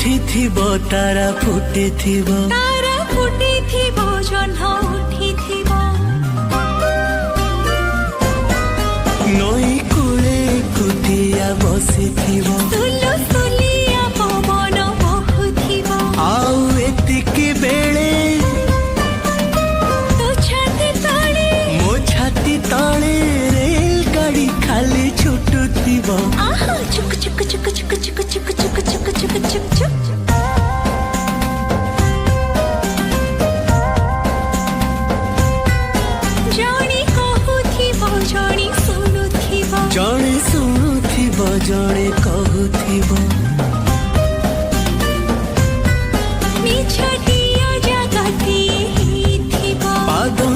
ଉଠିଥିବ ତାରା ଫୁଟିଥିବ ଜହ୍ନ ଉଠିଥିବ ନଈ କୂଳେ କୁଟିଆ ବସିଥିବ ସୁଲସୁଲିଆ ପବନ ବହୁଥିବ ଆଉ ଏତିକି ବେଳେ ତୋ ଛାତି ତଳେ ମୋ ଛାତି ତଳେ ରେଳ ଗାଡ଼ି ଖାଲି ଛୁଟୁଥିବ ଆହା ଚୁକ୍ ଚୁକ୍ ଚୁକ୍ ଚୁକ୍ ଚୁକ୍ ଚୁକ୍ ଚୁକ୍ ଚୁକ୍ ଚୁକ୍ ଚୁକ୍ ଚୁକ୍ ଜଣେ ଶୁଣୁଥିବ ଜଣେ କହୁଥିବ ମିଛଟିଆ ଜାଗାଟିଏ ହେଇଥିବ ପାଦ